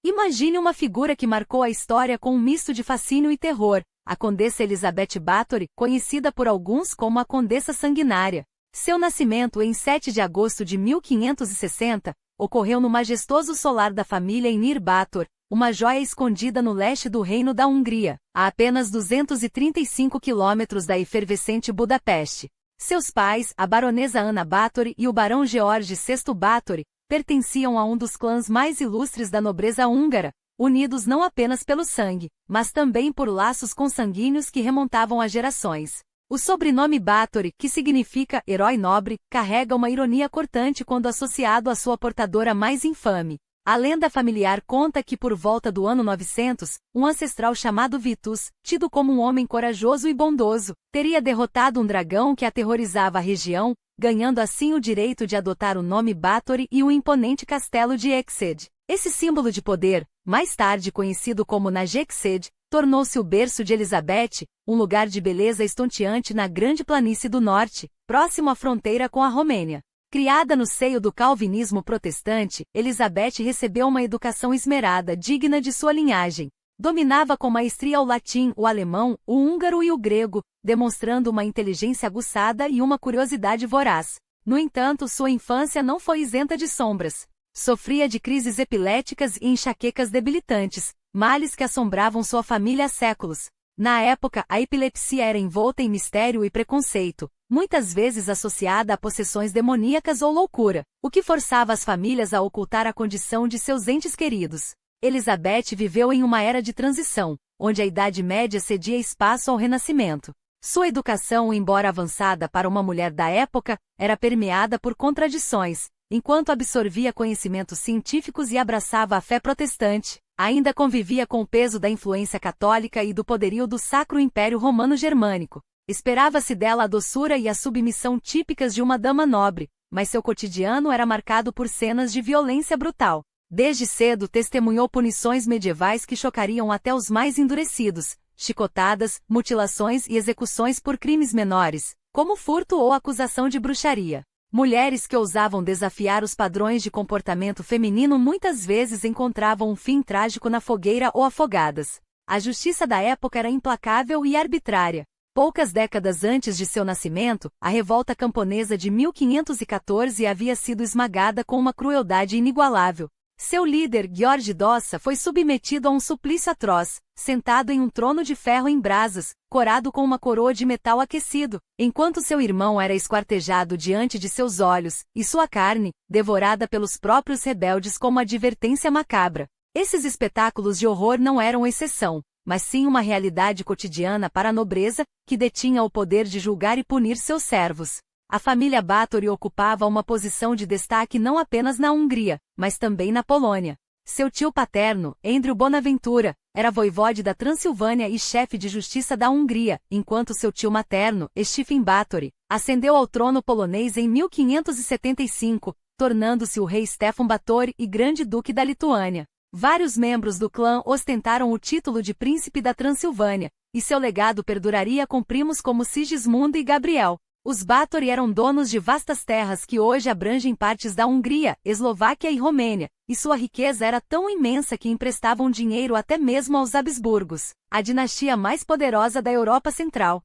Imagine uma figura que marcou a história com um misto de fascínio e terror, a Condessa Elizabeth Bathory, conhecida por alguns como a Condessa Sanguinária. Seu nascimento em 7 de agosto de 1560, ocorreu no majestoso solar da família Enir Báthory, uma joia escondida no leste do Reino da Hungria, a apenas 235 quilômetros da efervescente Budapeste. Seus pais, a baronesa Anna Bathory e o barão George VI Bathory, pertenciam a um dos clãs mais ilustres da nobreza húngara, unidos não apenas pelo sangue, mas também por laços consanguíneos que remontavam a gerações. O sobrenome Bathory, que significa herói nobre, carrega uma ironia cortante quando associado à sua portadora mais infame. A lenda familiar conta que por volta do ano 900, um ancestral chamado Vitus, tido como um homem corajoso e bondoso, teria derrotado um dragão que aterrorizava a região, ganhando assim o direito de adotar o nome Bathory e o imponente castelo de Ecsed. Esse símbolo de poder, mais tarde conhecido como Nageksed, tornou-se o berço de Elizabeth, um lugar de beleza estonteante na grande planície do norte, próximo à fronteira com a Romênia. Criada no seio do calvinismo protestante, Elizabeth recebeu uma educação esmerada digna de sua linhagem. Dominava com maestria o latim, o alemão, o húngaro e o grego, demonstrando uma inteligência aguçada e uma curiosidade voraz. No entanto, sua infância não foi isenta de sombras. Sofria de crises epiléticas e enxaquecas debilitantes, males que assombravam sua família há séculos. Na época, a epilepsia era envolta em mistério e preconceito, muitas vezes associada a possessões demoníacas ou loucura, o que forçava as famílias a ocultar a condição de seus entes queridos. Elizabeth viveu em uma era de transição, onde a Idade Média cedia espaço ao Renascimento. Sua educação, embora avançada para uma mulher da época, era permeada por contradições. Enquanto absorvia conhecimentos científicos e abraçava a fé protestante, ainda convivia com o peso da influência católica e do poderio do Sacro Império Romano-Germânico. Esperava-se dela a doçura e a submissão típicas de uma dama nobre, mas seu cotidiano era marcado por cenas de violência brutal. Desde cedo testemunhou punições medievais que chocariam até os mais endurecidos, chicotadas, mutilações e execuções por crimes menores, como furto ou acusação de bruxaria. Mulheres que ousavam desafiar os padrões de comportamento feminino muitas vezes encontravam um fim trágico na fogueira ou afogadas. A justiça da época era implacável e arbitrária. Poucas décadas antes de seu nascimento, a revolta camponesa de 1514 havia sido esmagada com uma crueldade inigualável. Seu líder, George Dossa, foi submetido a um suplício atroz, sentado em um trono de ferro em brasas, corado com uma coroa de metal aquecido, enquanto seu irmão era esquartejado diante de seus olhos, e sua carne, devorada pelos próprios rebeldes como advertência macabra. Esses espetáculos de horror não eram exceção, mas sim uma realidade cotidiana para a nobreza, que detinha o poder de julgar e punir seus servos. A família Bathory ocupava uma posição de destaque não apenas na Hungria, mas também na Polônia. Seu tio paterno, Andrew Bonaventura, era voivode da Transilvânia e chefe de justiça da Hungria, enquanto seu tio materno, Stephen Bathory, ascendeu ao trono polonês em 1575, tornando-se o rei Stefan Bathory e grande duque da Lituânia. Vários membros do clã ostentaram o título de príncipe da Transilvânia, e seu legado perduraria com primos como Sigismundo e Gabriel. Os Bathory eram donos de vastas terras que hoje abrangem partes da Hungria, Eslováquia e Romênia, e sua riqueza era tão imensa que emprestavam dinheiro até mesmo aos Habsburgos, a dinastia mais poderosa da Europa Central.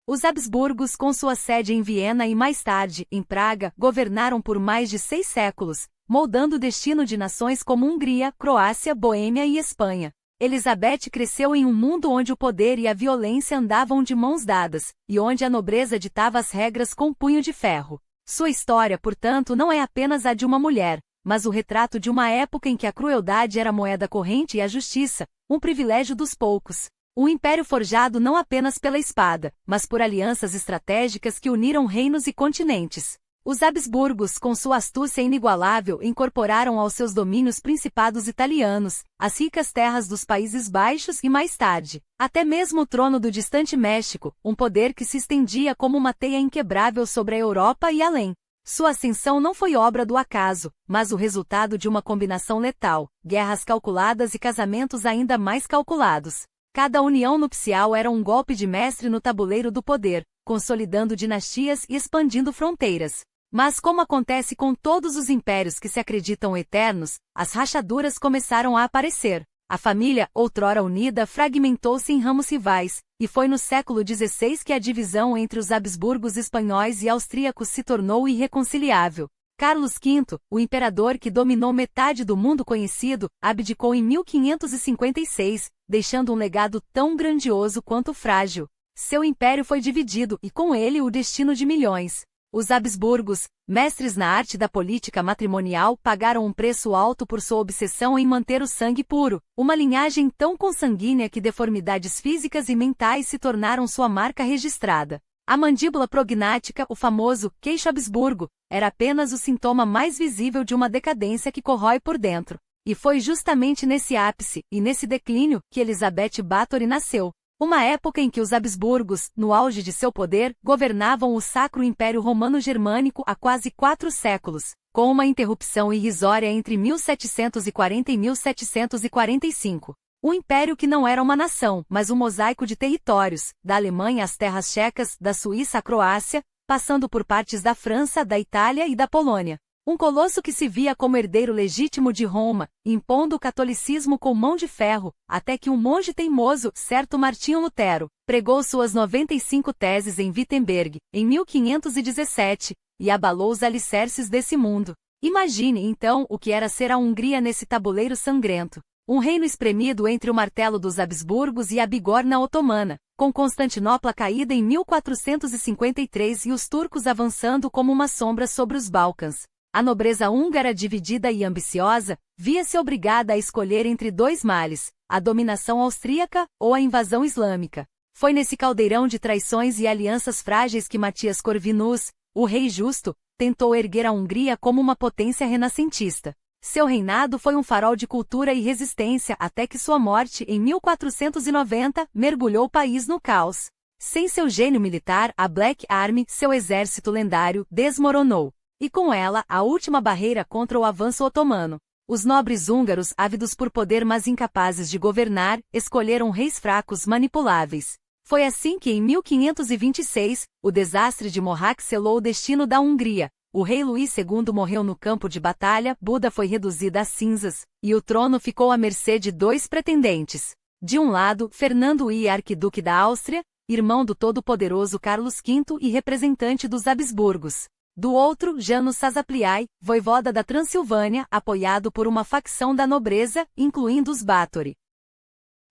Os Habsburgos, com sua sede em Viena e mais tarde, em Praga, governaram por mais de 6 séculos, moldando o destino de nações como Hungria, Croácia, Boêmia e Espanha. Elizabeth cresceu em um mundo onde o poder e a violência andavam de mãos dadas, e onde a nobreza ditava as regras com punho de ferro. Sua história, portanto, não é apenas a de uma mulher, mas o retrato de uma época em que a crueldade era moeda corrente e a justiça, um privilégio dos poucos. Um império forjado não apenas pela espada, mas por alianças estratégicas que uniram reinos e continentes. Os Habsburgos, com sua astúcia inigualável, incorporaram aos seus domínios principados italianos, as ricas terras dos Países Baixos e, mais tarde, até mesmo o trono do distante México, um poder que se estendia como uma teia inquebrável sobre a Europa e além. Sua ascensão não foi obra do acaso, mas o resultado de uma combinação letal, guerras calculadas e casamentos ainda mais calculados. Cada união nupcial era um golpe de mestre no tabuleiro do poder, consolidando dinastias e expandindo fronteiras. Mas como acontece com todos os impérios que se acreditam eternos, as rachaduras começaram a aparecer. A família, outrora unida, fragmentou-se em ramos rivais, e foi no século XVI que a divisão entre os Habsburgos espanhóis e austríacos se tornou irreconciliável. Carlos V, o imperador que dominou metade do mundo conhecido, abdicou em 1556, deixando um legado tão grandioso quanto frágil. Seu império foi dividido e com ele o destino de milhões. Os Habsburgos, mestres na arte da política matrimonial, pagaram um preço alto por sua obsessão em manter o sangue puro, uma linhagem tão consanguínea que deformidades físicas e mentais se tornaram sua marca registrada. A mandíbula prognática, o famoso queixo Habsburgo, era apenas o sintoma mais visível de uma decadência que corrói por dentro. E foi justamente nesse ápice, e nesse declínio, que Elizabeth Báthory nasceu. Uma época em que os Habsburgos, no auge de seu poder, governavam o Sacro Império Romano-Germânico há quase 4 séculos, com uma interrupção irrisória entre 1740 e 1745. Um império que não era uma nação, mas um mosaico de territórios, da Alemanha às terras tchecas, da Suíça à Croácia, passando por partes da França, da Itália e da Polônia. Um colosso que se via como herdeiro legítimo de Roma, impondo o catolicismo com mão de ferro, até que um monge teimoso, certo Martinho Lutero, pregou suas 95 teses em Wittenberg, em 1517, e abalou os alicerces desse mundo. Imagine, então, o que era ser a Hungria nesse tabuleiro sangrento. Um reino espremido entre o martelo dos Habsburgos e a bigorna otomana, com Constantinopla caída em 1453 e os turcos avançando como uma sombra sobre os Balcãs. A nobreza húngara, dividida e ambiciosa, via-se obrigada a escolher entre 2 males, a dominação austríaca ou a invasão islâmica. Foi nesse caldeirão de traições e alianças frágeis que Matias Corvinus, o rei justo, tentou erguer a Hungria como uma potência renascentista. Seu reinado foi um farol de cultura e resistência até que sua morte, em 1490, mergulhou o país no caos. Sem seu gênio militar, a Black Army, seu exército lendário, desmoronou. E com ela, a última barreira contra o avanço otomano. Os nobres húngaros, ávidos por poder mas incapazes de governar, escolheram reis fracos manipuláveis. Foi assim que em 1526, o desastre de Mohacs selou o destino da Hungria. O rei Luís II morreu no campo de batalha, Buda foi reduzida a cinzas, e o trono ficou à mercê de 2 pretendentes. De um lado, Fernando I, arquiduque da Áustria, irmão do todo-poderoso Carlos V e representante dos Habsburgos. Do outro, János Szászlói, voivoda da Transilvânia, apoiado por uma facção da nobreza, incluindo os Báthory.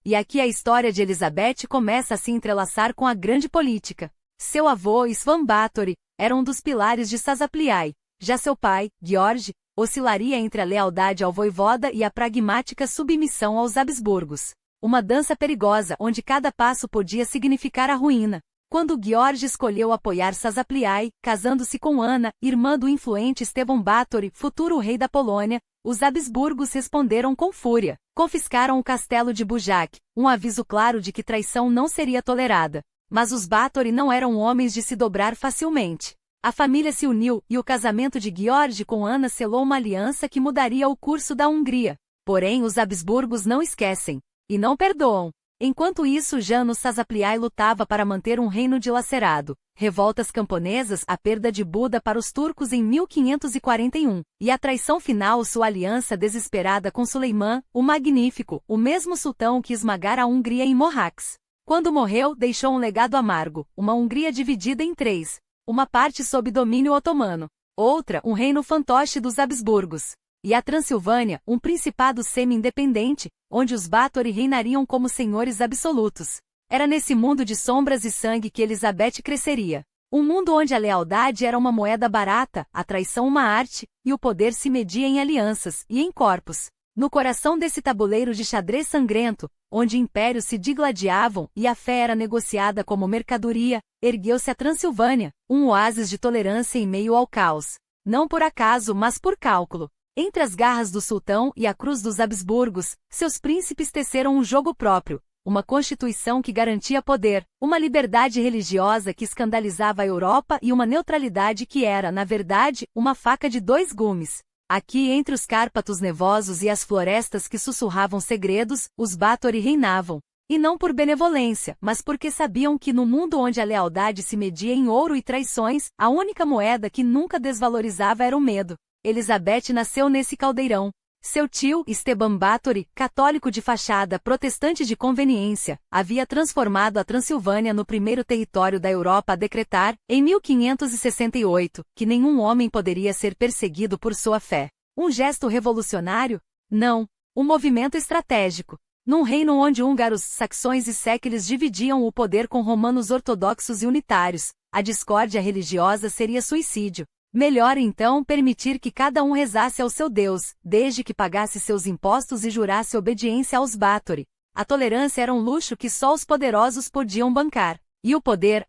E aqui a história de Elizabeth começa a se entrelaçar com a grande política. Seu avô, István Báthory, era um dos pilares de Szászlói. Já seu pai, George, oscilaria entre a lealdade ao voivoda e a pragmática submissão aos Habsburgos. Uma dança perigosa onde cada passo podia significar a ruína. Quando George escolheu apoiar Szászlói, casando-se com Ana, irmã do influente Estevão Báthory, futuro rei da Polônia, os Habsburgos responderam com fúria. Confiscaram o castelo de Bujac, um aviso claro de que traição não seria tolerada. Mas os Báthory não eram homens de se dobrar facilmente. A família se uniu, e o casamento de George com Ana selou uma aliança que mudaria o curso da Hungria. Porém, os Habsburgos não esquecem. E não perdoam. Enquanto isso, János Szászlói lutava para manter um reino dilacerado. Revoltas camponesas, a perda de Buda para os turcos em 1541, e a traição final, sua aliança desesperada com Suleimã, o Magnífico, o mesmo sultão que esmagara a Hungria em Mohacs. Quando morreu, deixou um legado amargo, uma Hungria dividida em 3. Uma parte sob domínio otomano, outra, um reino fantoche dos Habsburgos. E a Transilvânia, um principado semi-independente, onde os Báthory reinariam como senhores absolutos. Era nesse mundo de sombras e sangue que Elizabeth cresceria. Um mundo onde a lealdade era uma moeda barata, a traição uma arte, e o poder se media em alianças e em corpos. No coração desse tabuleiro de xadrez sangrento, onde impérios se digladiavam e a fé era negociada como mercadoria, ergueu-se a Transilvânia, um oásis de tolerância em meio ao caos. Não por acaso, mas por cálculo. Entre as garras do sultão e a cruz dos Habsburgos, seus príncipes teceram um jogo próprio, uma constituição que garantia poder, uma liberdade religiosa que escandalizava a Europa e uma neutralidade que era, na verdade, uma faca de 2 gumes. Aqui, entre os Cárpatos nevosos e as florestas que sussurravam segredos, os Báthory reinavam. E não por benevolência, mas porque sabiam que no mundo onde a lealdade se media em ouro e traições, a única moeda que nunca desvalorizava era o medo. Elizabeth nasceu nesse caldeirão. Seu tio, Esteban Báthory, católico de fachada, protestante de conveniência, havia transformado a Transilvânia no primeiro território da Europa a decretar, em 1568, que nenhum homem poderia ser perseguido por sua fé. Um gesto revolucionário? Não. Um movimento estratégico. Num reino onde húngaros, saxões e séquiles dividiam o poder com romanos ortodoxos e unitários, a discórdia religiosa seria suicídio. Melhor então permitir que cada um rezasse ao seu Deus, desde que pagasse seus impostos e jurasse obediência aos Báthory. A tolerância era um luxo que só os poderosos podiam bancar. E o poder,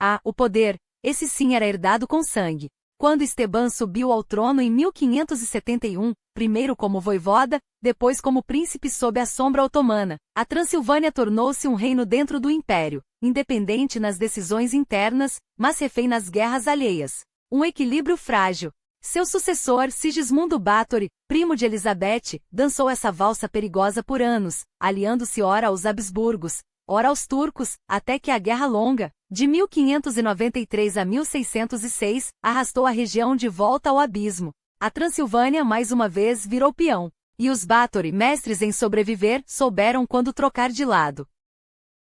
esse sim era herdado com sangue. Quando Esteban subiu ao trono em 1571, primeiro como voivoda, depois como príncipe sob a sombra otomana, a Transilvânia tornou-se um reino dentro do império, independente nas decisões internas, mas refém nas guerras alheias. Um equilíbrio frágil. Seu sucessor, Sigismundo Báthory, primo de Elizabeth, dançou essa valsa perigosa por anos, aliando-se ora aos Habsburgos, ora aos turcos, até que a Guerra Longa, de 1593 a 1606, arrastou a região de volta ao abismo. A Transilvânia mais uma vez virou peão. E os Báthory, mestres em sobreviver, souberam quando trocar de lado.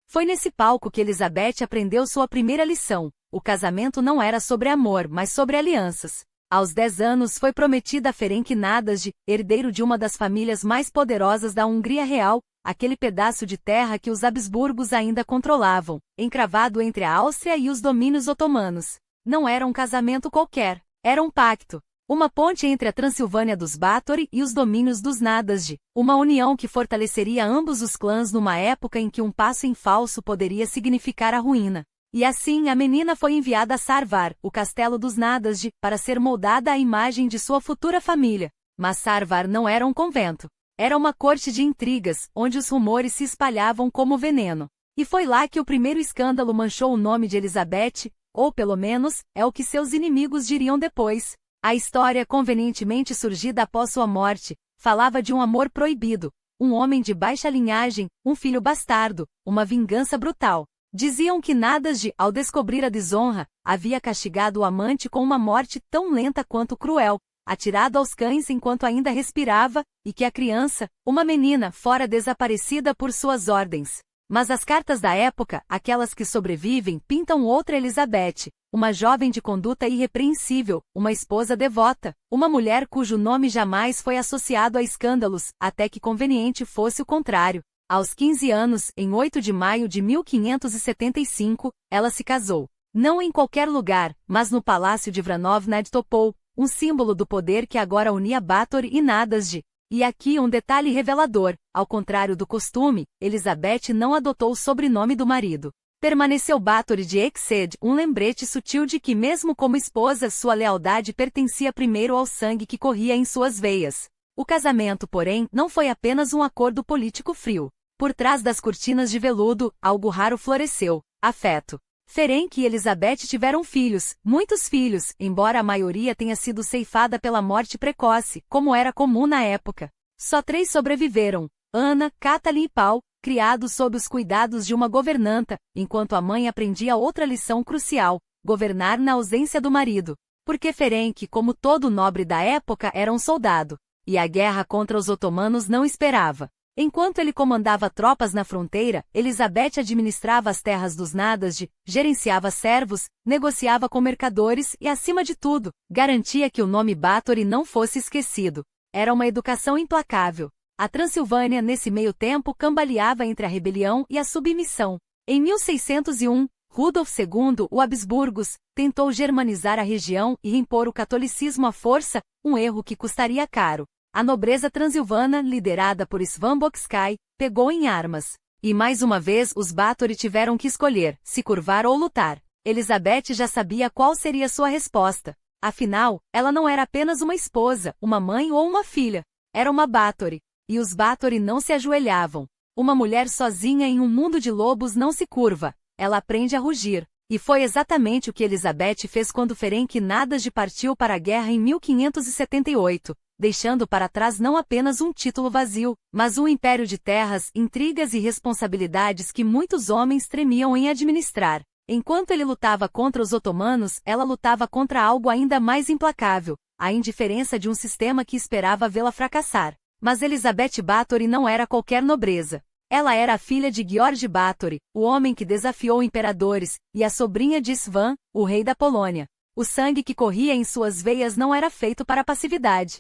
Foi nesse palco que Elizabeth aprendeu sua primeira lição. O casamento não era sobre amor, mas sobre alianças. Aos 10 anos foi prometida a Ferenc Nadasdy, herdeiro de uma das famílias mais poderosas da Hungria Real, aquele pedaço de terra que os Habsburgos ainda controlavam, encravado entre a Áustria e os domínios otomanos. Não era um casamento qualquer, era um pacto. Uma ponte entre a Transilvânia dos Báthory e os domínios dos Nadasdy, uma união que fortaleceria ambos os clãs numa época em que um passo em falso poderia significar a ruína. E assim a menina foi enviada a Sarvar, o castelo dos Nadasdy, para ser moldada à imagem de sua futura família. Mas Sarvar não era um convento. Era uma corte de intrigas, onde os rumores se espalhavam como veneno. E foi lá que o primeiro escândalo manchou o nome de Elizabeth, ou pelo menos, é o que seus inimigos diriam depois. A história, convenientemente surgida após sua morte, falava de um amor proibido, um homem de baixa linhagem, um filho bastardo, uma vingança brutal. Diziam que Nadasdy, ao descobrir a desonra, havia castigado o amante com uma morte tão lenta quanto cruel, atirado aos cães enquanto ainda respirava, e que a criança, uma menina, fora desaparecida por suas ordens. Mas as cartas da época, aquelas que sobrevivem, pintam outra Elizabeth, uma jovem de conduta irrepreensível, uma esposa devota, uma mulher cujo nome jamais foi associado a escândalos, até que conveniente fosse o contrário. Aos 15 anos, em 8 de maio de 1575, ela se casou. Não em qualquer lugar, mas no palácio de Vranov nad Topou, um símbolo do poder que agora unia Báthory e Nadasdy. E aqui um detalhe revelador, ao contrário do costume, Elizabeth não adotou o sobrenome do marido. Permaneceu Báthory de Exed, um lembrete sutil de que mesmo como esposa sua lealdade pertencia primeiro ao sangue que corria em suas veias. O casamento, porém, não foi apenas um acordo político frio. Por trás das cortinas de veludo, algo raro floresceu: afeto. Ferenc e Elizabeth tiveram filhos, muitos filhos, embora a maioria tenha sido ceifada pela morte precoce, como era comum na época. Só 3 sobreviveram: Ana, Katalin e Paul, criados sob os cuidados de uma governanta, enquanto a mãe aprendia outra lição crucial: governar na ausência do marido. Porque Ferenc, como todo nobre da época, era um soldado. E a guerra contra os otomanos não esperava. Enquanto ele comandava tropas na fronteira, Elizabeth administrava as terras dos Nadasdy, gerenciava servos, negociava com mercadores e, acima de tudo, garantia que o nome Báthory não fosse esquecido. Era uma educação implacável. A Transilvânia, nesse meio tempo, cambaleava entre a rebelião e a submissão. Em 1601, Rudolf II, o Habsburgos, tentou germanizar a região e impor o catolicismo à força, um erro que custaria caro. A nobreza transilvana, liderada por Svanboksky, pegou em armas. E mais uma vez os Báthory tiveram que escolher, se curvar ou lutar. Elizabeth já sabia qual seria sua resposta. Afinal, ela não era apenas uma esposa, uma mãe ou uma filha. Era uma Báthory. E os Báthory não se ajoelhavam. Uma mulher sozinha em um mundo de lobos não se curva. Ela aprende a rugir. E foi exatamente o que Elizabeth fez quando Ferenc Nadasdy partiu para a guerra em 1578. deixando para trás não apenas um título vazio, mas um império de terras, intrigas e responsabilidades que muitos homens tremiam em administrar. Enquanto ele lutava contra os otomanos, ela lutava contra algo ainda mais implacável, a indiferença de um sistema que esperava vê-la fracassar. Mas Elizabeth Báthory não era qualquer nobreza. Ela era a filha de George Báthory, o homem que desafiou imperadores, e a sobrinha de Svan, o rei da Polônia. O sangue que corria em suas veias não era feito para passividade.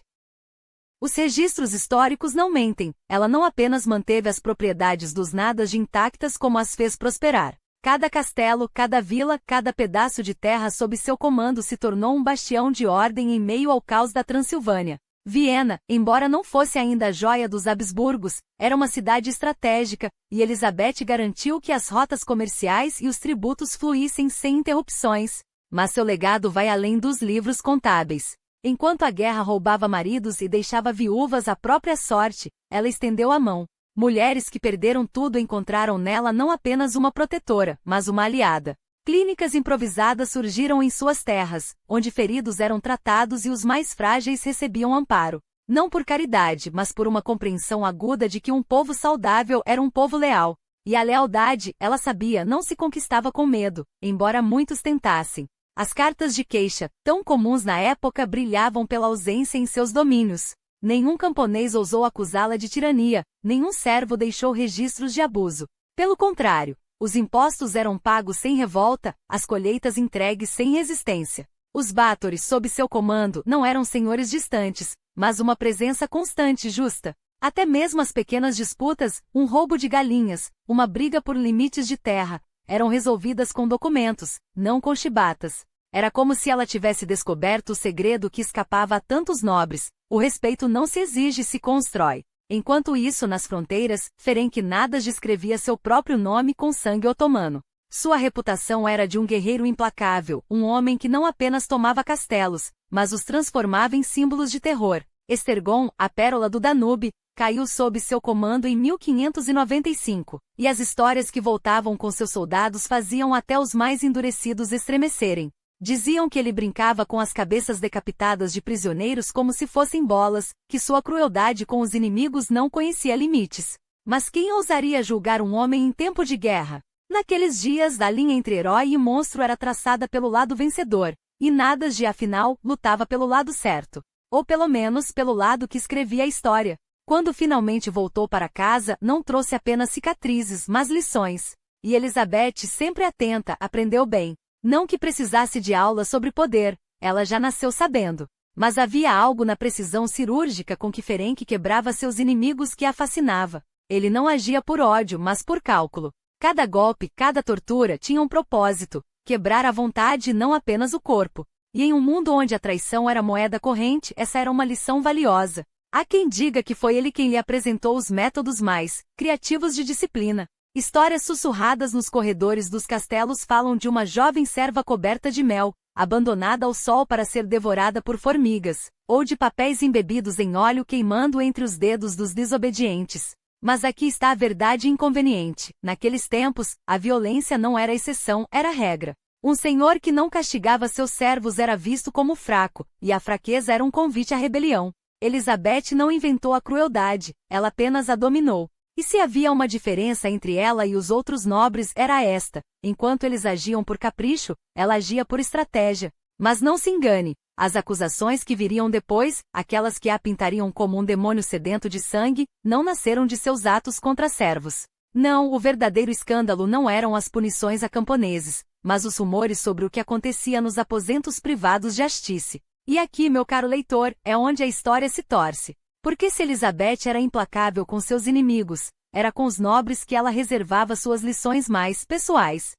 Os registros históricos não mentem, ela não apenas manteve as propriedades dos nadas intactas como as fez prosperar. Cada castelo, cada vila, cada pedaço de terra sob seu comando se tornou um bastião de ordem em meio ao caos da Transilvânia. Viena, embora não fosse ainda a joia dos Habsburgos, era uma cidade estratégica, e Elizabeth garantiu que as rotas comerciais e os tributos fluíssem sem interrupções. Mas seu legado vai além dos livros contábeis. Enquanto a guerra roubava maridos e deixava viúvas à própria sorte, ela estendeu a mão. Mulheres que perderam tudo encontraram nela não apenas uma protetora, mas uma aliada. Clínicas improvisadas surgiram em suas terras, onde feridos eram tratados e os mais frágeis recebiam amparo. Não por caridade, mas por uma compreensão aguda de que um povo saudável era um povo leal. E a lealdade, ela sabia, não se conquistava com medo, embora muitos tentassem. As cartas de queixa, tão comuns na época, brilhavam pela ausência em seus domínios. Nenhum camponês ousou acusá-la de tirania, nenhum servo deixou registros de abuso. Pelo contrário, os impostos eram pagos sem revolta, as colheitas entregues sem resistência. Os Báthory, sob seu comando, não eram senhores distantes, mas uma presença constante e justa. Até mesmo as pequenas disputas, um roubo de galinhas, uma briga por limites de terra, eram resolvidas com documentos, não com chibatas. Era como se ela tivesse descoberto o segredo que escapava a tantos nobres. O respeito não se exige, se constrói. Enquanto isso, nas fronteiras, Ferenc Nadas descrevia seu próprio nome com sangue otomano. Sua reputação era de um guerreiro implacável, um homem que não apenas tomava castelos, mas os transformava em símbolos de terror. Estergon, a pérola do Danube, caiu sob seu comando em 1595, e as histórias que voltavam com seus soldados faziam até os mais endurecidos estremecerem. Diziam que ele brincava com as cabeças decapitadas de prisioneiros como se fossem bolas, que sua crueldade com os inimigos não conhecia limites. Mas quem ousaria julgar um homem em tempo de guerra? Naqueles dias, a linha entre herói e monstro era traçada pelo lado vencedor, e Nadas de, afinal, lutava pelo lado certo. Ou pelo menos pelo lado que escrevia a história. Quando finalmente voltou para casa, não trouxe apenas cicatrizes, mas lições. E Elizabeth, sempre atenta, aprendeu bem. Não que precisasse de aula sobre poder, ela já nasceu sabendo. Mas havia algo na precisão cirúrgica com que Ferenc quebrava seus inimigos que a fascinava. Ele não agia por ódio, mas por cálculo. Cada golpe, cada tortura tinha um propósito, quebrar a vontade e não apenas o corpo. E em um mundo onde a traição era moeda corrente, essa era uma lição valiosa. Há quem diga que foi ele quem lhe apresentou os métodos mais criativos de disciplina. Histórias sussurradas nos corredores dos castelos falam de uma jovem serva coberta de mel, abandonada ao sol para ser devorada por formigas, ou de papéis embebidos em óleo queimando entre os dedos dos desobedientes. Mas aqui está a verdade inconveniente. Naqueles tempos, a violência não era exceção, era regra. Um senhor que não castigava seus servos era visto como fraco, e a fraqueza era um convite à rebelião. Elizabeth não inventou a crueldade, ela apenas a dominou. E se havia uma diferença entre ela e os outros nobres, era esta: enquanto eles agiam por capricho, ela agia por estratégia. Mas não se engane, as acusações que viriam depois, aquelas que a pintariam como um demônio sedento de sangue, não nasceram de seus atos contra servos. Não, o verdadeiro escândalo não eram as punições a camponeses, mas os rumores sobre o que acontecia nos aposentos privados de Astice. E aqui, meu caro leitor, é onde a história se torce. Porque se Elizabeth era implacável com seus inimigos, era com os nobres que ela reservava suas lições mais pessoais.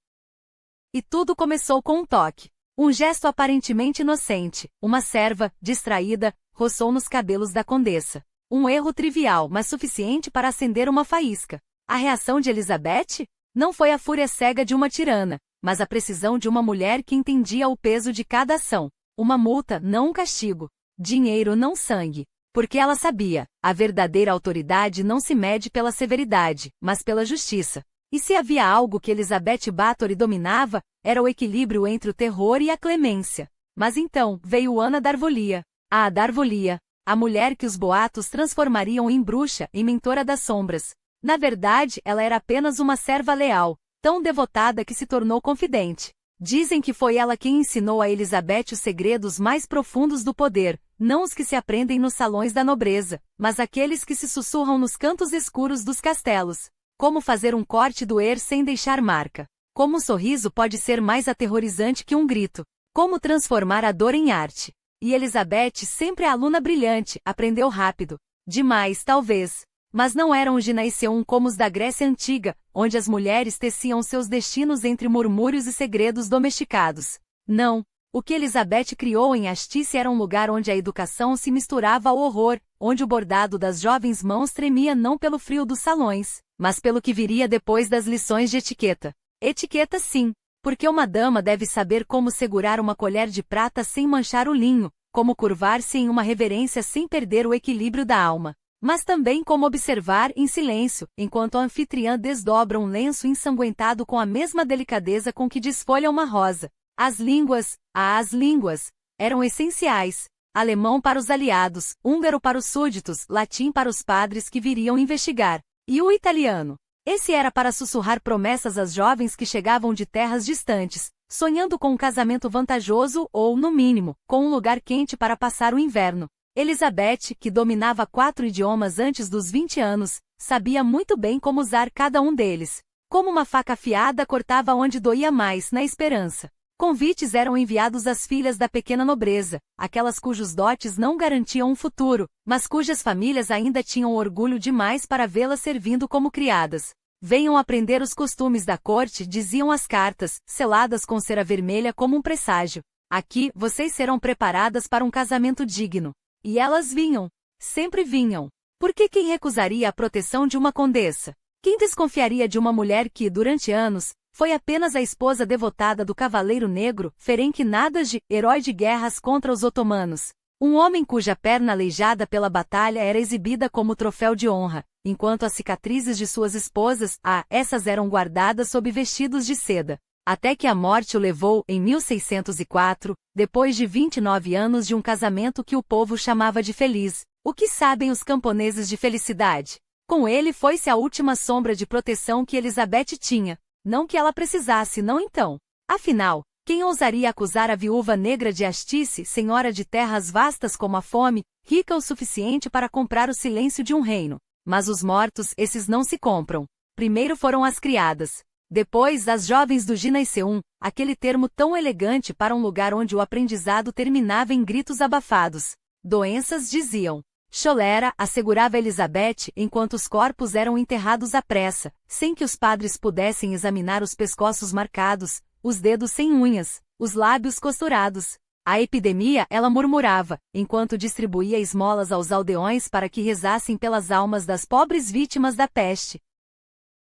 E tudo começou com um toque. Um gesto aparentemente inocente. Uma serva, distraída, roçou nos cabelos da condessa. Um erro trivial, mas suficiente para acender uma faísca. A reação de Elizabeth? Não foi a fúria cega de uma tirana, mas a precisão de uma mulher que entendia o peso de cada ação. Uma multa, não um castigo. Dinheiro, não sangue. Porque ela sabia, a verdadeira autoridade não se mede pela severidade, mas pela justiça. E se havia algo que Elizabeth Báthory dominava, era o equilíbrio entre o terror e a clemência. Mas então, veio Ana d'Arvolia. Ah, d'Arvolia! a mulher que os boatos transformariam em bruxa e mentora das sombras. Na verdade, ela era apenas uma serva leal, tão devotada que se tornou confidente. Dizem que foi ela quem ensinou a Elizabeth os segredos mais profundos do poder, não os que se aprendem nos salões da nobreza, mas aqueles que se sussurram nos cantos escuros dos castelos. Como fazer um corte doer sem deixar marca. Como um sorriso pode ser mais aterrorizante que um grito. Como transformar a dor em arte. E Elizabeth, sempre a aluna brilhante, aprendeu rápido. Demais, talvez. Mas não eram os Ginaiceum como os da Grécia Antiga, onde as mulheres teciam seus destinos entre murmúrios e segredos domesticados. Não. O que Elizabeth criou em Astice era um lugar onde a educação se misturava ao horror, onde o bordado das jovens mãos tremia não pelo frio dos salões, mas pelo que viria depois das lições de etiqueta. Etiqueta sim, porque uma dama deve saber como segurar uma colher de prata sem manchar o linho, como curvar-se em uma reverência sem perder o equilíbrio da alma. Mas também como observar em silêncio, enquanto a anfitriã desdobra um lenço ensanguentado com a mesma delicadeza com que desfolha uma rosa. As línguas eram essenciais. Alemão para os aliados, húngaro para os súditos, latim para os padres que viriam investigar. E o italiano? Esse era para sussurrar promessas às jovens que chegavam de terras distantes, sonhando com um casamento vantajoso ou, no mínimo, com um lugar quente para passar o inverno. Elizabeth, que dominava 4 idiomas antes dos 20 anos, sabia muito bem como usar cada um deles. Como uma faca afiada cortava onde doía mais, na esperança. Convites eram enviados às filhas da pequena nobreza, aquelas cujos dotes não garantiam um futuro, mas cujas famílias ainda tinham orgulho demais para vê-las servindo como criadas. Venham aprender os costumes da corte, diziam as cartas, seladas com cera vermelha como um presságio. Aqui, vocês serão preparadas para um casamento digno. E elas vinham. Sempre vinham. Porque quem recusaria a proteção de uma condessa? Quem desconfiaria de uma mulher que, durante anos, foi apenas a esposa devotada do Cavaleiro Negro, Ferenc Nadaj, herói de guerras contra os otomanos? Um homem cuja perna aleijada pela batalha era exibida como troféu de honra, enquanto as cicatrizes de suas esposas, essas eram guardadas sob vestidos de seda. Até que a morte o levou, em 1604, depois de 29 anos de um casamento que o povo chamava de feliz. O que sabem os camponeses de felicidade? Com ele foi-se a última sombra de proteção que Elizabeth tinha. Não que ela precisasse, não então. Afinal, quem ousaria acusar a viúva negra de Astice, senhora de terras vastas como a fome, rica o suficiente para comprar o silêncio de um reino? Mas os mortos, esses não se compram. Primeiro foram as criadas. Depois, as jovens do Ginaiceum, aquele termo tão elegante para um lugar onde o aprendizado terminava em gritos abafados. Doenças, diziam. Cholera, assegurava Elizabeth, enquanto os corpos eram enterrados à pressa, sem que os padres pudessem examinar os pescoços marcados, os dedos sem unhas, os lábios costurados. A epidemia, ela murmurava, enquanto distribuía esmolas aos aldeões para que rezassem pelas almas das pobres vítimas da peste.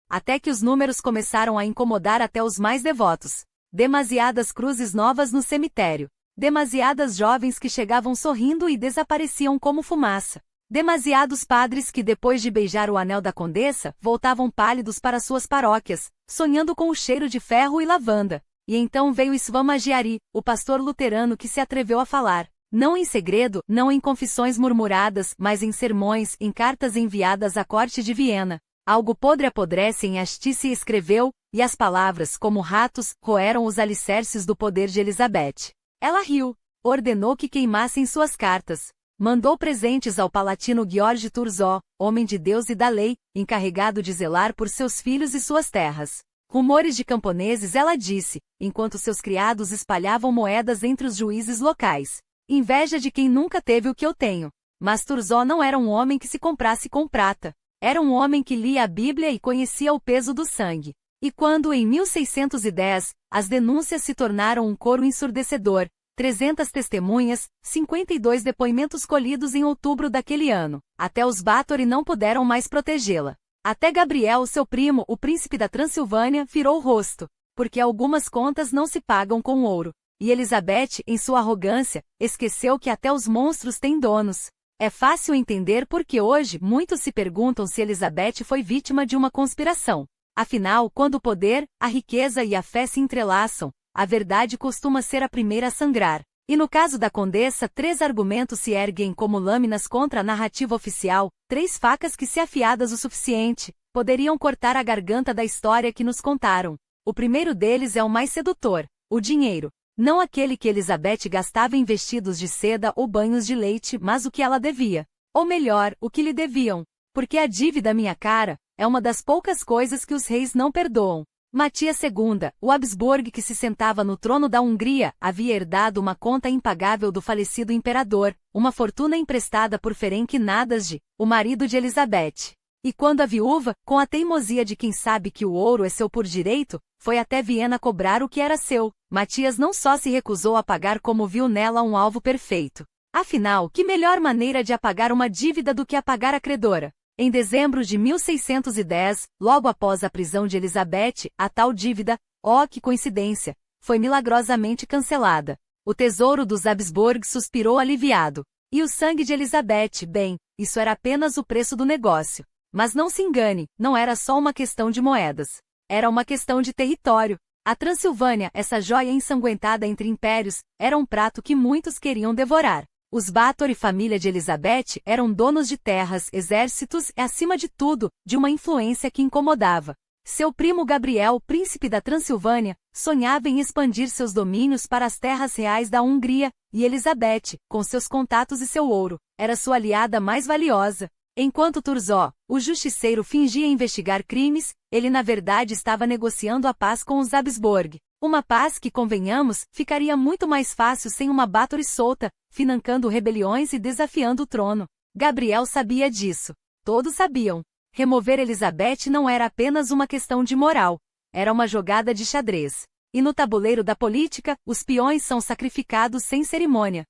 Até que os números começaram a incomodar até os mais devotos. Demasiadas cruzes novas no cemitério. Demasiadas jovens que chegavam sorrindo e desapareciam como fumaça. Demasiados padres que depois de beijar o anel da condessa, voltavam pálidos para suas paróquias, sonhando com o cheiro de ferro e lavanda. E então veio Svamagiari, o pastor luterano que se atreveu a falar. Não em segredo, não em confissões murmuradas, mas em sermões, em cartas enviadas à corte de Viena. Algo podre apodrece em Astice escreveu, e as palavras, como ratos, roeram os alicerces do poder de Elizabeth. Ela riu, ordenou que queimassem suas cartas. Mandou presentes ao palatino George Thurzó, homem de Deus e da lei, encarregado de zelar por seus filhos e suas terras. Rumores de camponeses, ela disse, enquanto seus criados espalhavam moedas entre os juízes locais. Inveja de quem nunca teve o que eu tenho. Mas Thurzó não era um homem que se comprasse com prata. Era um homem que lia a Bíblia e conhecia o peso do sangue. E quando, em 1610, as denúncias se tornaram um coro ensurdecedor, 300 testemunhas, 52 depoimentos colhidos em outubro daquele ano, até os Báthory não puderam mais protegê-la. Até Gabriel, seu primo, o príncipe da Transilvânia, virou o rosto, porque algumas contas não se pagam com ouro. E Elizabeth, em sua arrogância, esqueceu que até os monstros têm donos. É fácil entender porque hoje muitos se perguntam se Elizabeth foi vítima de uma conspiração. Afinal, quando o poder, a riqueza e a fé se entrelaçam, a verdade costuma ser a primeira a sangrar. E no caso da condessa, 3 argumentos se erguem como lâminas contra a narrativa oficial, 3 facas que, se afiadas o suficiente, poderiam cortar a garganta da história que nos contaram. O primeiro deles é o mais sedutor: o dinheiro. Não aquele que Elizabeth gastava em vestidos de seda ou banhos de leite, mas o que ela devia. Ou melhor, o que lhe deviam. Porque a dívida, minha cara, é uma das poucas coisas que os reis não perdoam. Matias II, o Habsburgo que se sentava no trono da Hungria, havia herdado uma conta impagável do falecido imperador, uma fortuna emprestada por Ferenc Nadasdy, o marido de Elizabeth. E quando a viúva, com a teimosia de quem sabe que o ouro é seu por direito, foi até Viena cobrar o que era seu, Matias não só se recusou a pagar, como viu nela um alvo perfeito. Afinal, que melhor maneira de apagar uma dívida do que apagar a credora? Em dezembro de 1610, logo após a prisão de Elizabeth, a tal dívida, oh que coincidência, foi milagrosamente cancelada. O tesouro dos Habsburg suspirou aliviado. E o sangue de Elizabeth, bem, isso era apenas o preço do negócio. Mas não se engane, não era só uma questão de moedas. Era uma questão de território. A Transilvânia, essa joia ensanguentada entre impérios, era um prato que muitos queriam devorar. Os Báthory, família de Elizabeth, eram donos de terras, exércitos e, acima de tudo, de uma influência que incomodava. Seu primo Gabriel, príncipe da Transilvânia, sonhava em expandir seus domínios para as terras reais da Hungria, e Elizabeth, com seus contatos e seu ouro, era sua aliada mais valiosa. Enquanto Thurzó, o justiceiro, fingia investigar crimes, ele na verdade estava negociando a paz com os Habsburg. Uma paz que, convenhamos, ficaria muito mais fácil sem uma Báthory solta, financando rebeliões e desafiando o trono. Gabriel sabia disso. Todos sabiam. Remover Elizabeth não era apenas uma questão de moral. Era uma jogada de xadrez. E no tabuleiro da política, os peões são sacrificados sem cerimônia.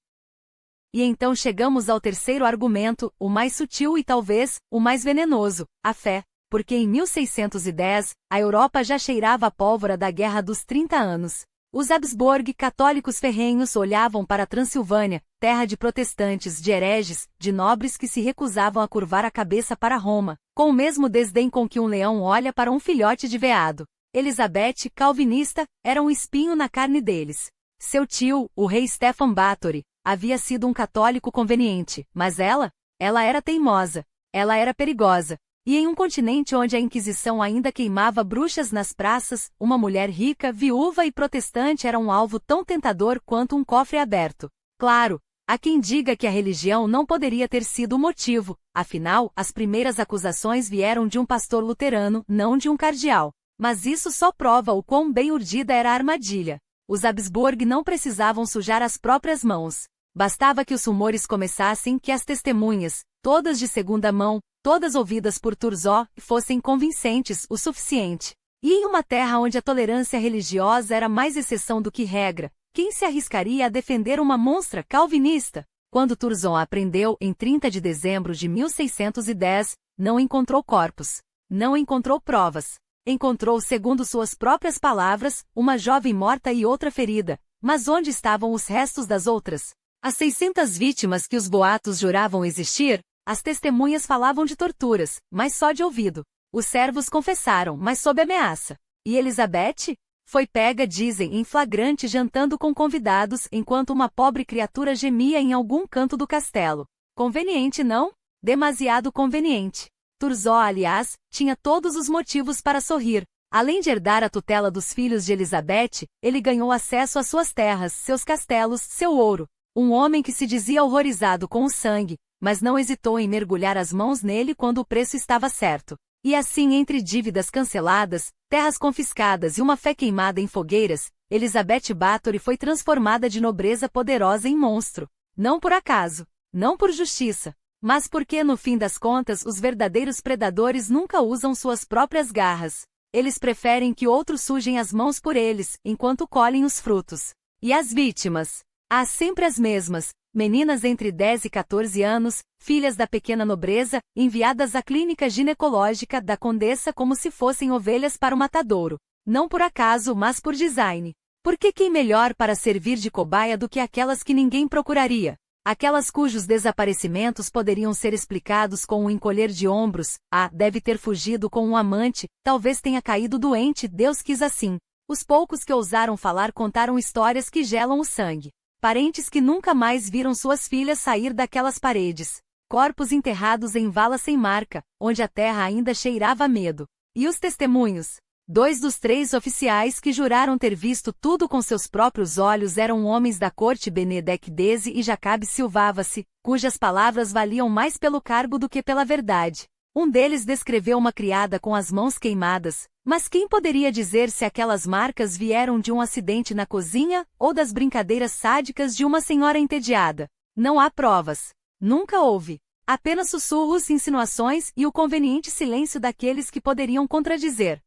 E então chegamos ao terceiro argumento, o mais sutil e talvez, o mais venenoso: a fé. Porque em 1610, a Europa já cheirava a pólvora da Guerra dos 30 Anos. Os Habsburg, católicos ferrenhos, olhavam para a Transilvânia, terra de protestantes, de hereges, de nobres que se recusavam a curvar a cabeça para Roma, com o mesmo desdém com que um leão olha para um filhote de veado. Elizabeth, calvinista, era um espinho na carne deles. Seu tio, o rei Stefan Báthory, havia sido um católico conveniente, mas ela era teimosa, ela era perigosa. E em um continente onde a Inquisição ainda queimava bruxas nas praças, uma mulher rica, viúva e protestante era um alvo tão tentador quanto um cofre aberto. Claro, há quem diga que a religião não poderia ter sido o motivo, afinal, as primeiras acusações vieram de um pastor luterano, não de um cardeal. Mas isso só prova o quão bem urdida era a armadilha. Os Habsburg não precisavam sujar as próprias mãos. Bastava que os rumores começassem, que as testemunhas, todas de segunda mão, todas ouvidas por Thurzó, fossem convincentes o suficiente. E em uma terra onde a tolerância religiosa era mais exceção do que regra, quem se arriscaria a defender uma monstra calvinista? Quando Thurzó aprendeu, em 30 de dezembro de 1610, não encontrou corpos. Não encontrou provas. Encontrou, segundo suas próprias palavras, uma jovem morta e outra ferida. Mas onde estavam os restos das outras? As 600 vítimas que os boatos juravam existir? As testemunhas falavam de torturas, mas só de ouvido. Os servos confessaram, mas sob ameaça. E Elizabeth? Foi pega, dizem, em flagrante jantando com convidados enquanto uma pobre criatura gemia em algum canto do castelo. Conveniente, não? Demasiado conveniente. Thurzó, aliás, tinha todos os motivos para sorrir. Além de herdar a tutela dos filhos de Elizabeth, ele ganhou acesso às suas terras, seus castelos, seu ouro. Um homem que se dizia horrorizado com o sangue, mas não hesitou em mergulhar as mãos nele quando o preço estava certo. E assim, entre dívidas canceladas, terras confiscadas e uma fé queimada em fogueiras, Elizabeth Báthory foi transformada de nobreza poderosa em monstro. Não por acaso, não por justiça, mas porque, no fim das contas, os verdadeiros predadores nunca usam suas próprias garras. Eles preferem que outros sujem as mãos por eles, enquanto colhem os frutos. E as vítimas? Há sempre as mesmas. Meninas entre 10 e 14 anos, filhas da pequena nobreza, enviadas à clínica ginecológica da condessa como se fossem ovelhas para o matadouro. Não por acaso, mas por design. Porque quem melhor para servir de cobaia do que aquelas que ninguém procuraria? Aquelas cujos desaparecimentos poderiam ser explicados com um encolher de ombros. Deve ter fugido com um amante, talvez tenha caído doente, Deus quis assim. Os poucos que ousaram falar contaram histórias que gelam o sangue. Parentes que nunca mais viram suas filhas sair daquelas paredes. Corpos enterrados em valas sem marca, onde a terra ainda cheirava a medo. E os testemunhos? 2 dos 3 oficiais que juraram ter visto tudo com seus próprios olhos eram homens da corte Benedek Dese e Jacabe Silvava-se, cujas palavras valiam mais pelo cargo do que pela verdade. Um deles descreveu uma criada com as mãos queimadas, mas quem poderia dizer se aquelas marcas vieram de um acidente na cozinha ou das brincadeiras sádicas de uma senhora entediada? Não há provas. Nunca houve. Apenas sussurros, insinuações e o conveniente silêncio daqueles que poderiam contradizer.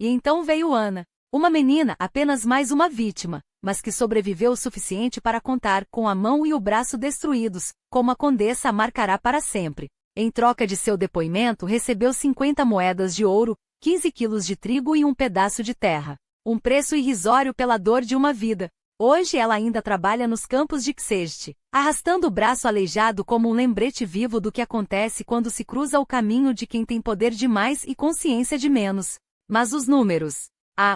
E então veio Ana. Uma menina, apenas mais uma vítima, mas que sobreviveu o suficiente para contar com a mão e o braço destruídos, como a condessa a marcará para sempre. Em troca de seu depoimento recebeu 50 moedas de ouro, 15 quilos de trigo e um pedaço de terra. Um preço irrisório pela dor de uma vida. Hoje ela ainda trabalha nos campos de Xeste, arrastando o braço aleijado como um lembrete vivo do que acontece quando se cruza o caminho de quem tem poder de mais e consciência de menos. Mas os números.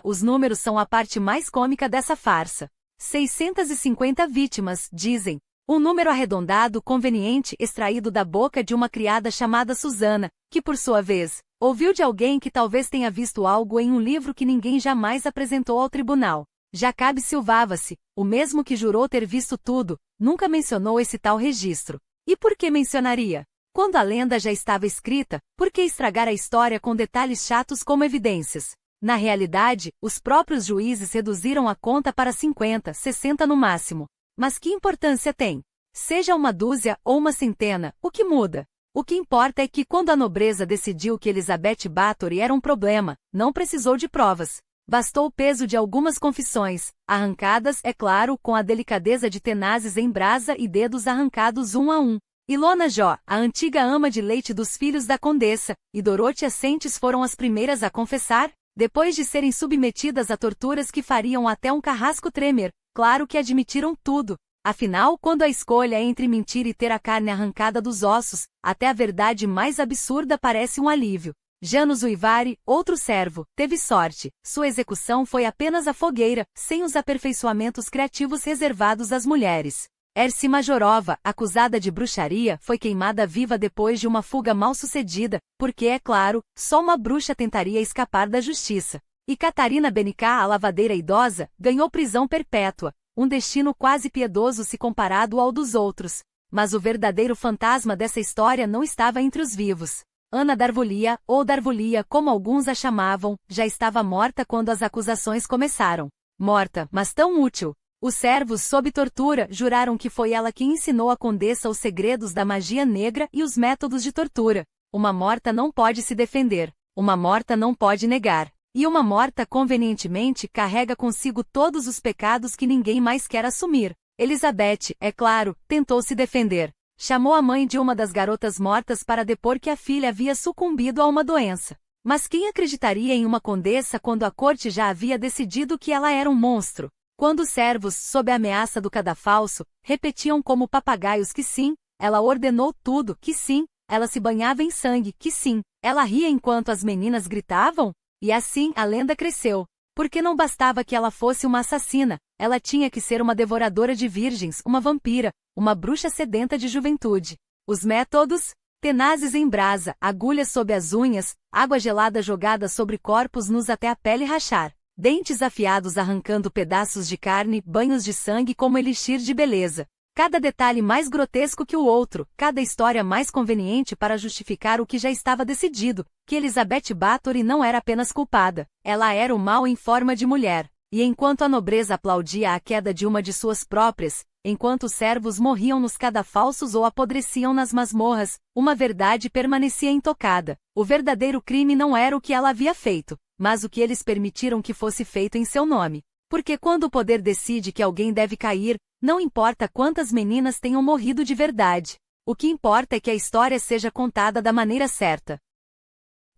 Os números são a parte mais cômica dessa farsa. 650 vítimas, dizem. Um número arredondado conveniente extraído da boca de uma criada chamada Susana, que por sua vez, ouviu de alguém que talvez tenha visto algo em um livro que ninguém jamais apresentou ao tribunal. Jacabe Silvava-se, o mesmo que jurou ter visto tudo, nunca mencionou esse tal registro. E por que mencionaria? Quando a lenda já estava escrita, por que estragar a história com detalhes chatos como evidências? Na realidade, os próprios juízes reduziram a conta para 50, 60 no máximo. Mas que importância tem? Seja uma dúzia ou uma centena, o que muda? O que importa é que quando a nobreza decidiu que Elizabeth Bathory era um problema, não precisou de provas. Bastou o peso de algumas confissões, arrancadas, é claro, com a delicadeza de tenazes em brasa e dedos arrancados um a um. Ilona Jó, a antiga ama de leite dos filhos da condessa, e Dorothea Sentes foram as primeiras a confessar, depois de serem submetidas a torturas que fariam até um carrasco tremer. Claro que admitiram tudo. Afinal, quando a escolha é entre mentir e ter a carne arrancada dos ossos, até a verdade mais absurda parece um alívio. Janos Uivari, outro servo, teve sorte. Sua execução foi apenas a fogueira, sem os aperfeiçoamentos criativos reservados às mulheres. Ersi Majorova, acusada de bruxaria, foi queimada viva depois de uma fuga mal-sucedida, porque, é claro, só uma bruxa tentaria escapar da justiça. E Catarina Benicá, a lavadeira idosa, ganhou prisão perpétua, um destino quase piedoso se comparado ao dos outros. Mas o verdadeiro fantasma dessa história não estava entre os vivos. Ana Darvulia, ou Darvulia como alguns a chamavam, já estava morta quando as acusações começaram. Morta, mas tão útil. Os servos, sob tortura, juraram que foi ela quem ensinou à condessa os segredos da magia negra e os métodos de tortura. Uma morta não pode se defender. Uma morta não pode negar. E uma morta convenientemente carrega consigo todos os pecados que ninguém mais quer assumir. Elizabeth, é claro, tentou se defender. Chamou a mãe de uma das garotas mortas para depor que a filha havia sucumbido a uma doença. Mas quem acreditaria em uma condessa quando a corte já havia decidido que ela era um monstro? Quando os servos, sob a ameaça do cadafalso, repetiam como papagaios que sim, ela ordenou tudo, que sim, ela se banhava em sangue, que sim, ela ria enquanto as meninas gritavam? E assim a lenda cresceu. Porque não bastava que ela fosse uma assassina, ela tinha que ser uma devoradora de virgens, uma vampira, uma bruxa sedenta de juventude. Os métodos? Tenazes em brasa, agulhas sob as unhas, água gelada jogada sobre corpos nus até a pele rachar, dentes afiados arrancando pedaços de carne, banhos de sangue como elixir de beleza. Cada detalhe mais grotesco que o outro, cada história mais conveniente para justificar o que já estava decidido, que Elizabeth Bathory não era apenas culpada, ela era o mal em forma de mulher. E enquanto a nobreza aplaudia a queda de uma de suas próprias, enquanto os servos morriam nos cadafalsos ou apodreciam nas masmorras, uma verdade permanecia intocada. O verdadeiro crime não era o que ela havia feito, mas o que eles permitiram que fosse feito em seu nome. Porque quando o poder decide que alguém deve cair, não importa quantas meninas tenham morrido de verdade. O que importa é que a história seja contada da maneira certa.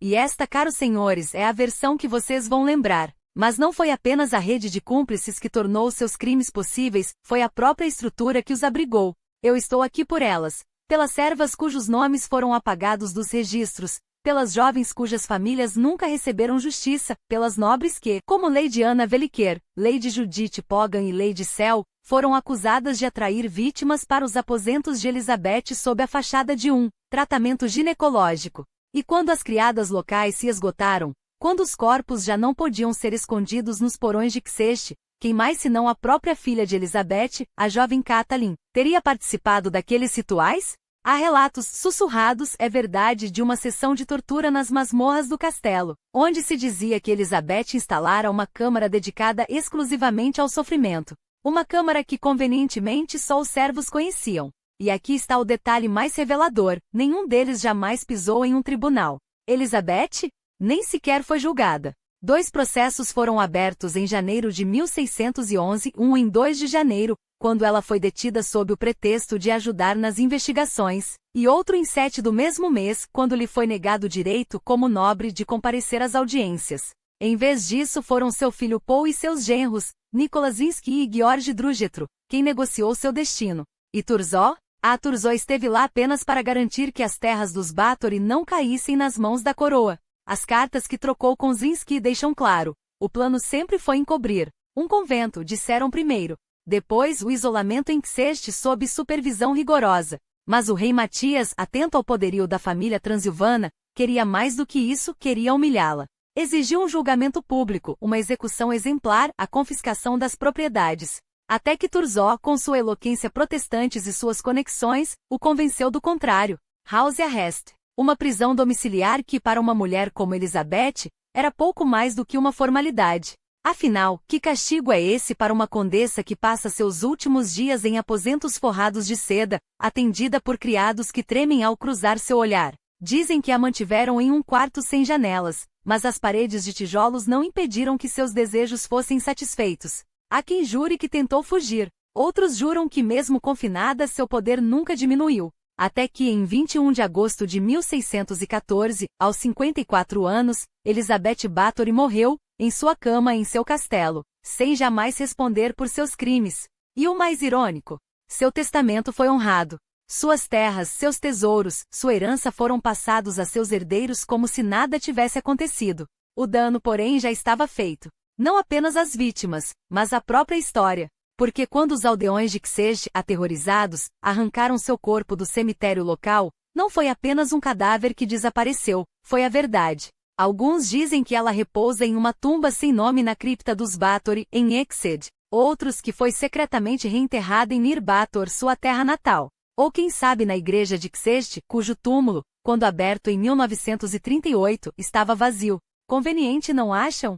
E esta, caros senhores, é a versão que vocês vão lembrar. Mas não foi apenas a rede de cúmplices que tornou seus crimes possíveis, foi a própria estrutura que os abrigou. Eu estou aqui por elas, pelas servas cujos nomes foram apagados dos registros, pelas jovens cujas famílias nunca receberam justiça, pelas nobres que, como Lady Anna Velliquer, Lady Judith Pogan e Lady Cell, foram acusadas de atrair vítimas para os aposentos de Elizabeth sob a fachada de um tratamento ginecológico. E quando as criadas locais se esgotaram, quando os corpos já não podiam ser escondidos nos porões de Exeter, quem mais senão a própria filha de Elizabeth, a jovem Catelyn, teria participado daqueles rituais? Há relatos sussurrados, é verdade, de uma sessão de tortura nas masmorras do castelo, onde se dizia que Elizabeth instalara uma câmara dedicada exclusivamente ao sofrimento. Uma câmara que convenientemente só os servos conheciam. E aqui está o detalhe mais revelador: nenhum deles jamais pisou em um tribunal. Elizabeth? Nem sequer foi julgada. 2 processos foram abertos em janeiro de 1611, um em 2 de janeiro, quando ela foi detida sob o pretexto de ajudar nas investigações, e outro em 7 do mesmo mês, quando lhe foi negado o direito como nobre de comparecer às audiências. Em vez disso foram seu filho Paul e seus genros, Nicholas Winsky e George Drugetro, quem negociou seu destino. E Thurzó? A Thurzó esteve lá apenas para garantir que as terras dos Bathory não caíssem nas mãos da coroa. As cartas que trocou com Winsky deixam claro: o plano sempre foi encobrir um convento, disseram primeiro. Depois o isolamento em Exeter sob supervisão rigorosa. Mas o rei Matias, atento ao poderio da família transilvana, queria mais do que isso, queria humilhá-la. Exigiu um julgamento público, uma execução exemplar, a confiscação das propriedades. Até que Thurzó, com sua eloquência protestante e suas conexões, o convenceu do contrário. House arrest. Uma prisão domiciliar que, para uma mulher como Elizabeth, era pouco mais do que uma formalidade. Afinal, que castigo é esse para uma condessa que passa seus últimos dias em aposentos forrados de seda, atendida por criados que tremem ao cruzar seu olhar? Dizem que a mantiveram em um quarto sem janelas, mas as paredes de tijolos não impediram que seus desejos fossem satisfeitos. Há quem jure que tentou fugir. Outros juram que mesmo confinada seu poder nunca diminuiu. Até que em 21 de agosto de 1614, aos 54 anos, Elizabeth Bathory morreu, em sua cama em seu castelo, sem jamais responder por seus crimes. E o mais irônico, seu testamento foi honrado. Suas terras, seus tesouros, sua herança foram passados a seus herdeiros como se nada tivesse acontecido. O dano, porém, já estava feito. Não apenas às vítimas, mas à própria história. Porque quando os aldeões de Exeter, aterrorizados, arrancaram seu corpo do cemitério local, não foi apenas um cadáver que desapareceu, foi a verdade. Alguns dizem que ela repousa em uma tumba sem nome na cripta dos Bathory, em Exeter. Outros que foi secretamente reenterrada em Nirbator, sua terra natal. Ou quem sabe na igreja de Exeter, cujo túmulo, quando aberto em 1938, estava vazio. Conveniente, não acham?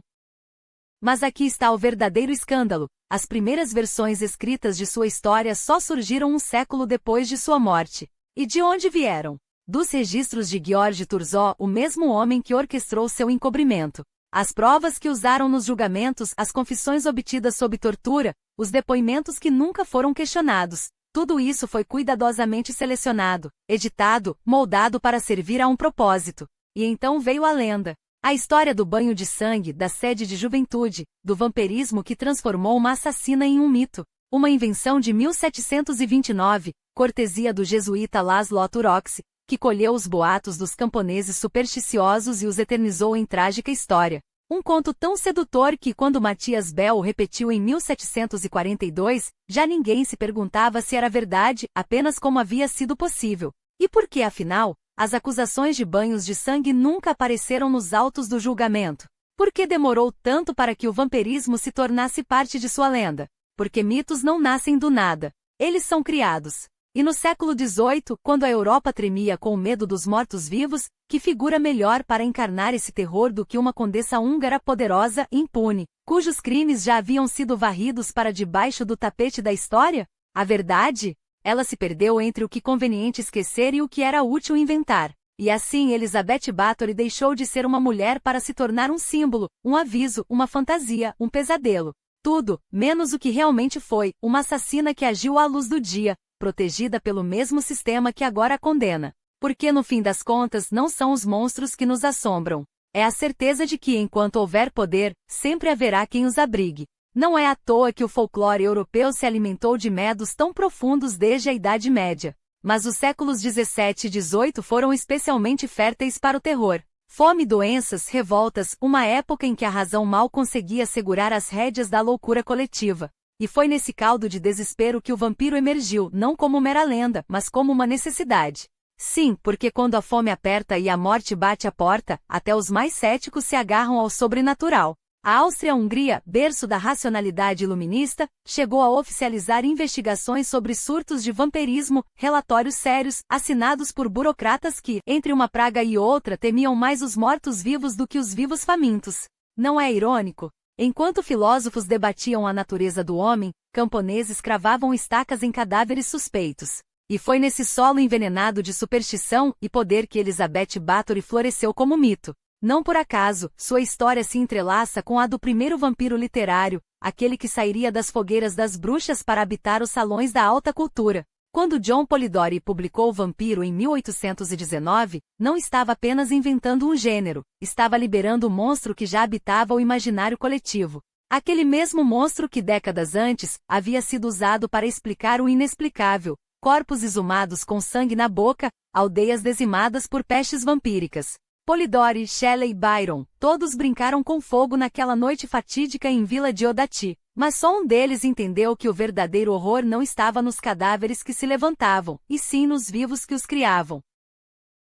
Mas aqui está o verdadeiro escândalo. As primeiras versões escritas de sua história só surgiram um século depois de sua morte. E de onde vieram? Dos registros de George Thurzó, o mesmo homem que orquestrou seu encobrimento. As provas que usaram nos julgamentos, as confissões obtidas sob tortura, os depoimentos que nunca foram questionados. Tudo isso foi cuidadosamente selecionado, editado, moldado para servir a um propósito. E então veio a lenda. A história do banho de sangue, da sede de juventude, do vampirismo que transformou uma assassina em um mito. Uma invenção de 1729, cortesia do jesuíta Laszlo Turokse, que colheu os boatos dos camponeses supersticiosos e os eternizou em trágica história. Um conto tão sedutor que quando Matias Bell o repetiu em 1742, já ninguém se perguntava se era verdade, apenas como havia sido possível. E por que, afinal, as acusações de banhos de sangue nunca apareceram nos autos do julgamento? Por que demorou tanto para que o vampirismo se tornasse parte de sua lenda? Porque mitos não nascem do nada. Eles são criados. E no século XVIII, quando a Europa tremia com o medo dos mortos-vivos, que figura melhor para encarnar esse terror do que uma condessa húngara poderosa e impune, cujos crimes já haviam sido varridos para debaixo do tapete da história? A verdade? Ela se perdeu entre o que conveniente esquecer e o que era útil inventar. E assim Elizabeth Bathory deixou de ser uma mulher para se tornar um símbolo, um aviso, uma fantasia, um pesadelo. Tudo, menos o que realmente foi, uma assassina que agiu à luz do dia, protegida pelo mesmo sistema que agora a condena. Porque no fim das contas não são os monstros que nos assombram. É a certeza de que enquanto houver poder, sempre haverá quem os abrigue. Não é à toa que o folclore europeu se alimentou de medos tão profundos desde a Idade Média. Mas os séculos 17 e 18 foram especialmente férteis para o terror. Fome, doenças, revoltas, uma época em que a razão mal conseguia segurar as rédeas da loucura coletiva. E foi nesse caldo de desespero que o vampiro emergiu, não como mera lenda, mas como uma necessidade. Sim, porque quando a fome aperta e a morte bate à porta, até os mais céticos se agarram ao sobrenatural. A Áustria-Hungria, berço da racionalidade iluminista, chegou a oficializar investigações sobre surtos de vampirismo, relatórios sérios, assinados por burocratas que, entre uma praga e outra, temiam mais os mortos-vivos do que os vivos famintos. Não é irônico? Enquanto filósofos debatiam a natureza do homem, camponeses cravavam estacas em cadáveres suspeitos. E foi nesse solo envenenado de superstição e poder que Elizabeth Bathory floresceu como mito. Não por acaso, sua história se entrelaça com a do primeiro vampiro literário, aquele que sairia das fogueiras das bruxas para habitar os salões da alta cultura. Quando John Polidori publicou O Vampiro em 1819, não estava apenas inventando um gênero, estava liberando o monstro que já habitava o imaginário coletivo. Aquele mesmo monstro que décadas antes havia sido usado para explicar o inexplicável, corpos exumados com sangue na boca, aldeias dizimadas por pestes vampíricas. Polidori, Shelley e Byron, todos brincaram com fogo naquela noite fatídica em Vila Diodati, mas só um deles entendeu que o verdadeiro horror não estava nos cadáveres que se levantavam, e sim nos vivos que os criavam.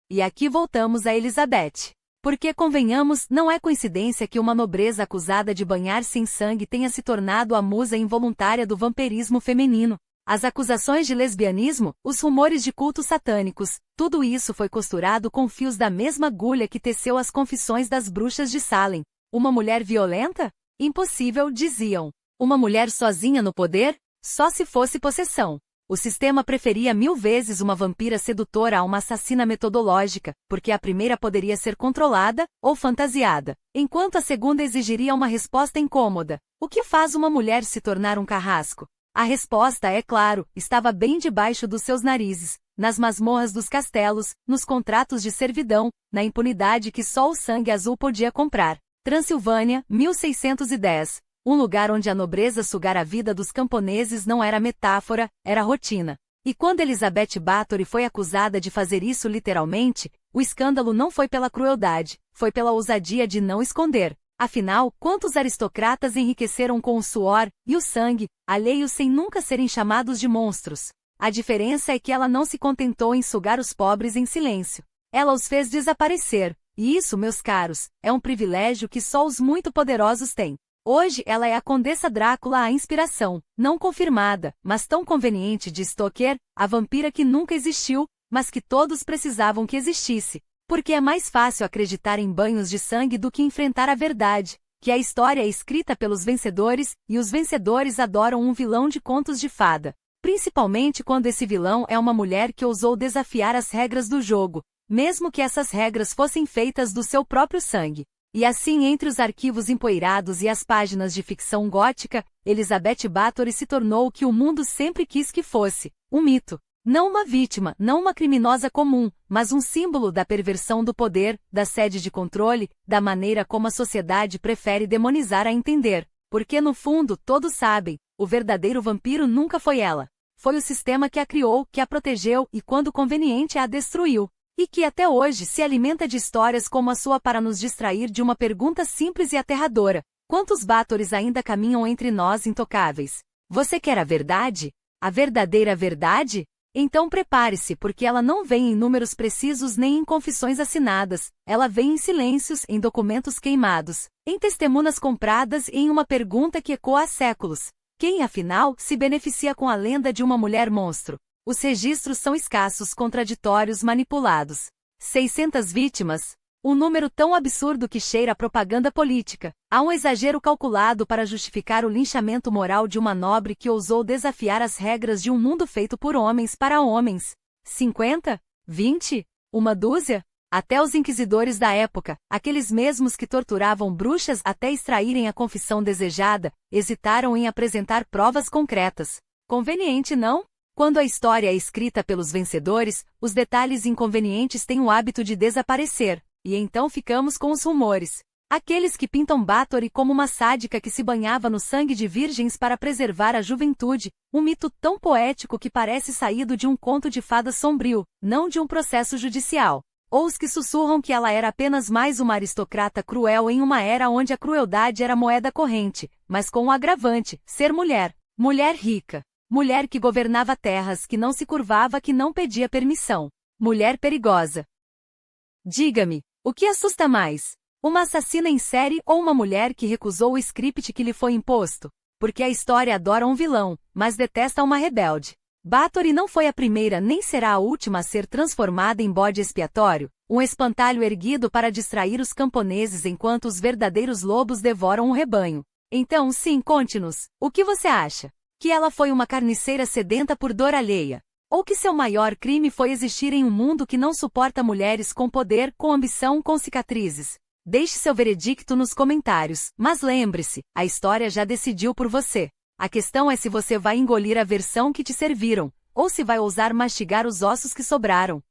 E aqui voltamos a Elizabeth. Porque, convenhamos, não é coincidência que uma nobreza acusada de banhar-se em sangue tenha se tornado a musa involuntária do vampirismo feminino. As acusações de lesbianismo, os rumores de cultos satânicos, tudo isso foi costurado com fios da mesma agulha que teceu as confissões das bruxas de Salem. Uma mulher violenta? Impossível, diziam. Uma mulher sozinha no poder? Só se fosse possessão. O sistema preferia 1000 vezes uma vampira sedutora a uma assassina metodológica, porque a primeira poderia ser controlada ou fantasiada, enquanto a segunda exigiria uma resposta incômoda. O que faz uma mulher se tornar um carrasco? A resposta, é claro, estava bem debaixo dos seus narizes, nas masmorras dos castelos, nos contratos de servidão, na impunidade que só o sangue azul podia comprar. Transilvânia, 1610. Um lugar onde a nobreza sugar a vida dos camponeses não era metáfora, era rotina. E quando Elizabeth Bathory foi acusada de fazer isso literalmente, o escândalo não foi pela crueldade, foi pela ousadia de não esconder. Afinal, quantos aristocratas enriqueceram com o suor e o sangue, alheios sem nunca serem chamados de monstros? A diferença é que ela não se contentou em sugar os pobres em silêncio. Ela os fez desaparecer. E isso, meus caros, é um privilégio que só os muito poderosos têm. Hoje ela é a Condessa Drácula à inspiração, não confirmada, mas tão conveniente de Stoker, a vampira que nunca existiu, mas que todos precisavam que existisse. Porque é mais fácil acreditar em banhos de sangue do que enfrentar a verdade, que a história é escrita pelos vencedores, e os vencedores adoram um vilão de contos de fada. Principalmente quando esse vilão é uma mulher que ousou desafiar as regras do jogo, mesmo que essas regras fossem feitas do seu próprio sangue. E assim, entre os arquivos empoeirados e as páginas de ficção gótica, Elizabeth Bathory se tornou o que o mundo sempre quis que fosse, um mito. Não uma vítima, não uma criminosa comum, mas um símbolo da perversão do poder, da sede de controle, da maneira como a sociedade prefere demonizar a entender. Porque no fundo, todos sabem, o verdadeiro vampiro nunca foi ela. Foi o sistema que a criou, que a protegeu e, quando conveniente, a destruiu. E que até hoje se alimenta de histórias como a sua para nos distrair de uma pergunta simples e aterradora. Quantos Bathories ainda caminham entre nós intocáveis? Você quer a verdade? A verdadeira verdade? Então prepare-se, porque ela não vem em números precisos nem em confissões assinadas, ela vem em silêncios, em documentos queimados, em testemunhas compradas e em uma pergunta que ecoa há séculos. Quem, afinal, se beneficia com a lenda de uma mulher monstro? Os registros são escassos, contraditórios, manipulados. 600 vítimas? Um número tão absurdo que cheira a propaganda política. Há um exagero calculado para justificar o linchamento moral de uma nobre que ousou desafiar as regras de um mundo feito por homens para homens. 50? 20? Uma dúzia? Até os inquisidores da época, aqueles mesmos que torturavam bruxas até extraírem a confissão desejada, hesitaram em apresentar provas concretas. Conveniente, não? Quando a história é escrita pelos vencedores, os detalhes inconvenientes têm o hábito de desaparecer. E então ficamos com os rumores. Aqueles que pintam Bathory como uma sádica que se banhava no sangue de virgens para preservar a juventude, um mito tão poético que parece saído de um conto de fadas sombrio, não de um processo judicial. Ou os que sussurram que ela era apenas mais uma aristocrata cruel em uma era onde a crueldade era moeda corrente, mas com um agravante: ser mulher. Mulher rica. Mulher que governava terras, que não se curvava, que não pedia permissão. Mulher perigosa. Diga-me, o que assusta mais? Uma assassina em série ou uma mulher que recusou o script que lhe foi imposto? Porque a história adora um vilão, mas detesta uma rebelde. Bathory não foi a primeira nem será a última a ser transformada em bode expiatório, um espantalho erguido para distrair os camponeses enquanto os verdadeiros lobos devoram o rebanho. Então sim, conte-nos, o que você acha? Que ela foi uma carniceira sedenta por dor alheia? Ou que seu maior crime foi existir em um mundo que não suporta mulheres com poder, com ambição, com cicatrizes? Deixe seu veredicto nos comentários, mas lembre-se, a história já decidiu por você. A questão é se você vai engolir a versão que te serviram, ou se vai ousar mastigar os ossos que sobraram.